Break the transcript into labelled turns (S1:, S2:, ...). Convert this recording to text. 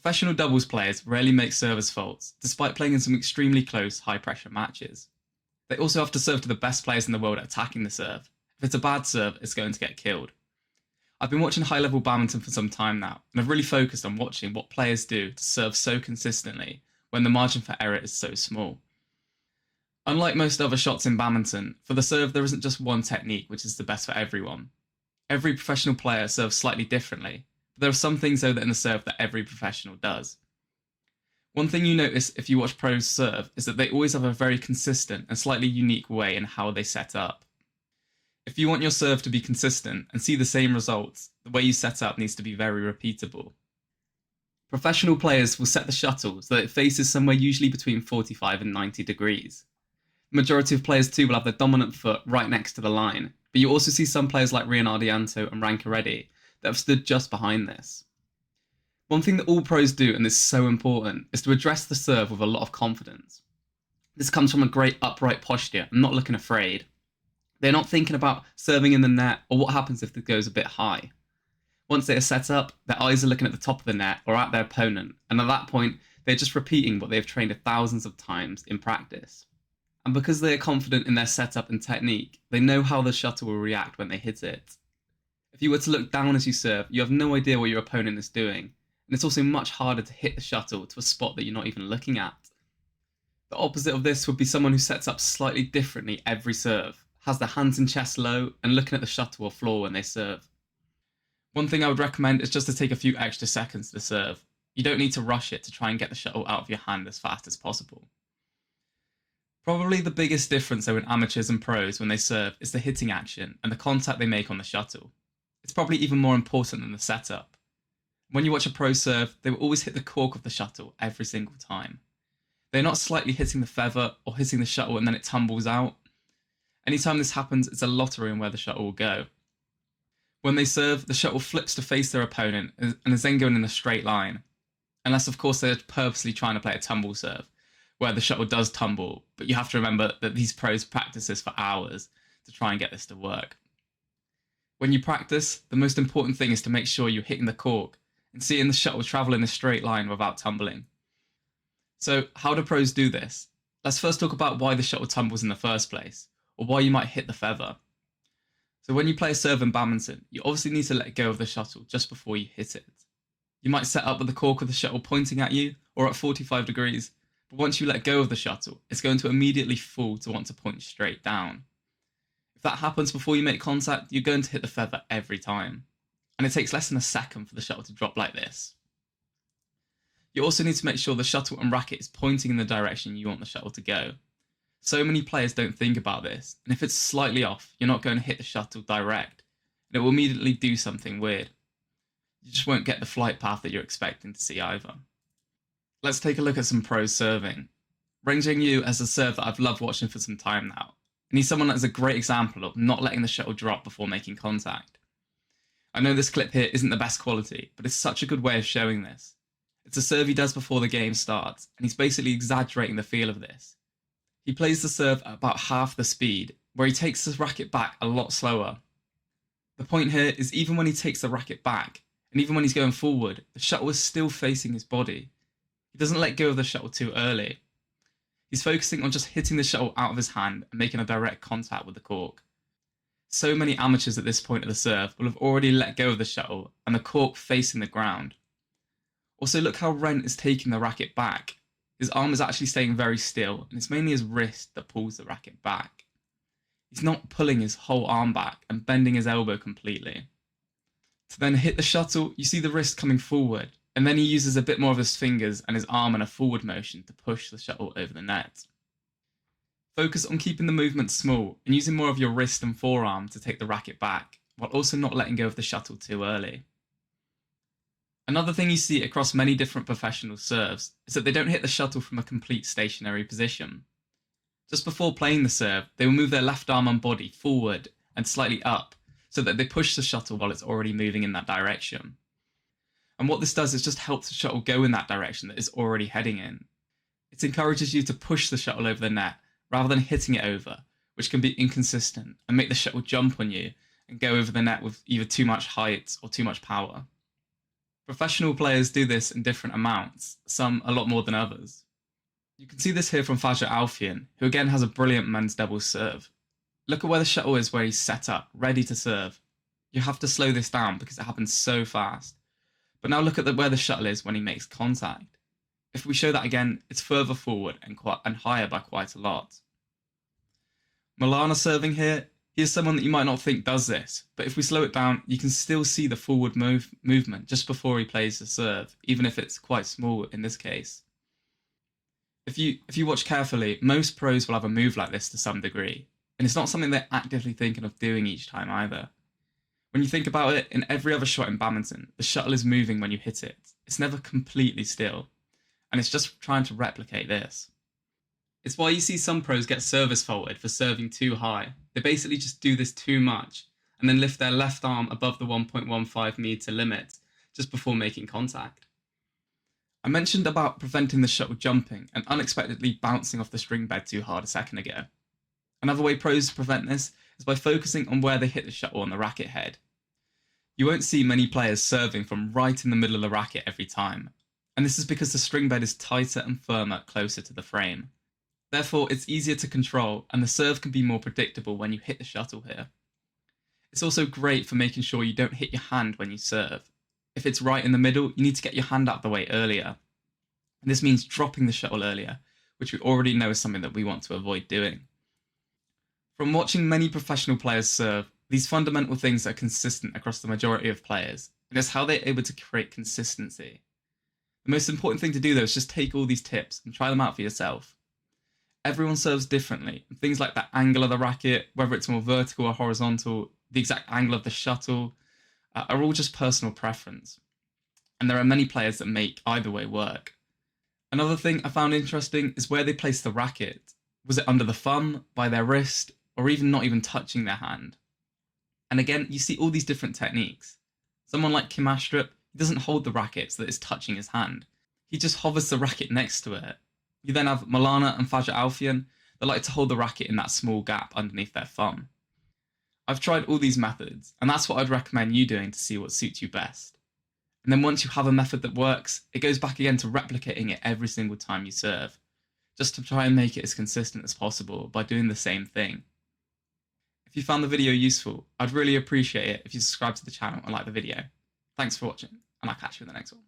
S1: Professional doubles players rarely make service faults, despite playing in some extremely close, high-pressure matches. They also have to serve to the best players in the world at attacking the serve. If it's a bad serve, it's going to get killed. I've been watching high-level badminton for some time now, and I've really focused on watching what players do to serve so consistently when the margin for error is so small. Unlike most other shots in badminton, for the serve there isn't just one technique which is the best for everyone. Every professional player serves slightly differently, but there are some things though that in the serve that every professional does. One thing you notice if you watch pros serve is that they always have a very consistent and slightly unique way in how they set up. If you want your serve to be consistent and see the same results, the way you set up needs to be very repeatable. Professional players will set the shuttle so that it faces somewhere usually between 45 and 90 degrees. The majority of players too will have their dominant foot right next to the line, but you also see some players like Rian Ardianto and Rankareddy that have stood just behind this. One thing that all pros do, and is so important, is to address the serve with a lot of confidence. This comes from a great upright posture and not looking afraid. They're not thinking about serving in the net or what happens if it goes a bit high. Once they are set up, their eyes are looking at the top of the net or at their opponent, and at that point, they're just repeating what they've trained thousands of times in practice. And because they are confident in their setup and technique, they know how the shuttle will react when they hit it. If you were to look down as you serve, you have no idea what your opponent is doing, and it's also much harder to hit the shuttle to a spot that you're not even looking at. The opposite of this would be someone who sets up slightly differently every serve, has their hands and chest low, and looking at the shuttle or floor when they serve. One thing I would recommend is just to take a few extra seconds to serve. You don't need to rush it to try and get the shuttle out of your hand as fast as possible. Probably the biggest difference though in amateurs and pros when they serve is the hitting action and the contact they make on the shuttle. It's probably even more important than the setup. When you watch a pro serve, they will always hit the cork of the shuttle every single time. They're not slightly hitting the feather or hitting the shuttle and then it tumbles out. Anytime this happens, it's a lottery on where the shuttle will go. When they serve, the shuttle flips to face their opponent and is then going in a straight line. Unless of course they're purposely trying to play a tumble serve, where the shuttle does tumble, but you have to remember that these pros practice this for hours to try and get this to work. When you practice, the most important thing is to make sure you're hitting the cork and seeing the shuttle travel in a straight line without tumbling. So how do pros do this? Let's first talk about why the shuttle tumbles in the first place, or why you might hit the feather. So when you play a serve in badminton, you obviously need to let go of the shuttle just before you hit it. You might set up with the cork of the shuttle pointing at you or at 45 degrees, but once you let go of the shuttle, it's going to immediately fall to want to point straight down. If that happens before you make contact, you're going to hit the feather every time. And it takes less than a second for the shuttle to drop like this. You also need to make sure the shuttle and racket is pointing in the direction you want the shuttle to go. So many players don't think about this, and if it's slightly off, you're not going to hit the shuttle direct, and it will immediately do something weird. You just won't get the flight path that you're expecting to see either. Let's take a look at some pros serving. Reng Zhengyu has a serve that I've loved watching for some time now, and he's someone that is a great example of not letting the shuttle drop before making contact. I know this clip here isn't the best quality, but it's such a good way of showing this. It's a serve he does before the game starts, and he's basically exaggerating the feel of this. He plays the serve at about half the speed, where he takes the racket back a lot slower. The point here is even when he takes the racket back, and even when he's going forward, the shuttle is still facing his body. He doesn't let go of the shuttle too early. He's focusing on just hitting the shuttle out of his hand and making a direct contact with the cork. So many amateurs at this point of the serve will have already let go of the shuttle and the cork facing the ground. Also look how Ren is taking the racket back. His arm is actually staying very still, and it's mainly his wrist that pulls the racket back. He's not pulling his whole arm back and bending his elbow completely. To then hit the shuttle, you see the wrist coming forward, and then he uses a bit more of his fingers and his arm in a forward motion to push the shuttle over the net. Focus on keeping the movement small and using more of your wrist and forearm to take the racket back, while also not letting go of the shuttle too early. Another thing you see across many different professional serves is that they don't hit the shuttle from a complete stationary position. Just before playing the serve, they will move their left arm and body forward and slightly up so that they push the shuttle while it's already moving in that direction. And what this does is just helps the shuttle go in that direction that it's already heading in. It encourages you to push the shuttle over the net rather than hitting it over, which can be inconsistent and make the shuttle jump on you and go over the net with either too much height or too much power. Professional players do this in different amounts, some a lot more than others. You can see this here from Fajr Alfian, who again has a brilliant men's doubles serve. Look at where the shuttle is where he's set up, ready to serve. You have to slow this down because it happens so fast. But now look at where the shuttle is when he makes contact. If we show that again, it's further forward and higher by quite a lot. Milana serving here, he is someone that you might not think does this, but if we slow it down, you can still see the forward movement just before he plays the serve, even if it's quite small in this case. If you watch carefully, most pros will have a move like this to some degree, and it's not something they're actively thinking of doing each time either. When you think about it, in every other shot in badminton, the shuttle is moving when you hit it. It's never completely still, and it's just trying to replicate this. It's why you see some pros get service faulted for serving too high. They basically just do this too much, and then lift their left arm above the 1.15 meter limit just before making contact. I mentioned about preventing the shuttle jumping and unexpectedly bouncing off the string bed too hard a second ago. Another way pros prevent this is by focusing on where they hit the shuttle on the racket head. You won't see many players serving from right in the middle of the racket every time, and this is because the string bed is tighter and firmer closer to the frame. Therefore, it's easier to control and the serve can be more predictable when you hit the shuttle here. It's also great for making sure you don't hit your hand when you serve. If it's right in the middle, you need to get your hand out of the way earlier. And this means dropping the shuttle earlier, which we already know is something that we want to avoid doing. From watching many professional players serve, these fundamental things are consistent across the majority of players, and it's how they're able to create consistency. The most important thing to do though is just take all these tips and try them out for yourself. Everyone serves differently, and things like the angle of the racket, whether it's more vertical or horizontal, the exact angle of the shuttle, are all just personal preference. And there are many players that make either way work. Another thing I found interesting is where they place the racket. Was it under the thumb, by their wrist, or even not even touching their hand? And again, you see all these different techniques. Someone like Kim Astrup, he doesn't hold the racket so that it's touching his hand. He just hovers the racket next to it. You then have Milana and Fajr Alfian that like to hold the racket in that small gap underneath their thumb. I've tried all these methods, and that's what I'd recommend you doing to see what suits you best. And then once you have a method that works, it goes back again to replicating it every single time you serve, just to try and make it as consistent as possible by doing the same thing. If you found the video useful, I'd really appreciate it if you subscribe to the channel and like the video. Thanks for watching, and I'll catch you in the next one.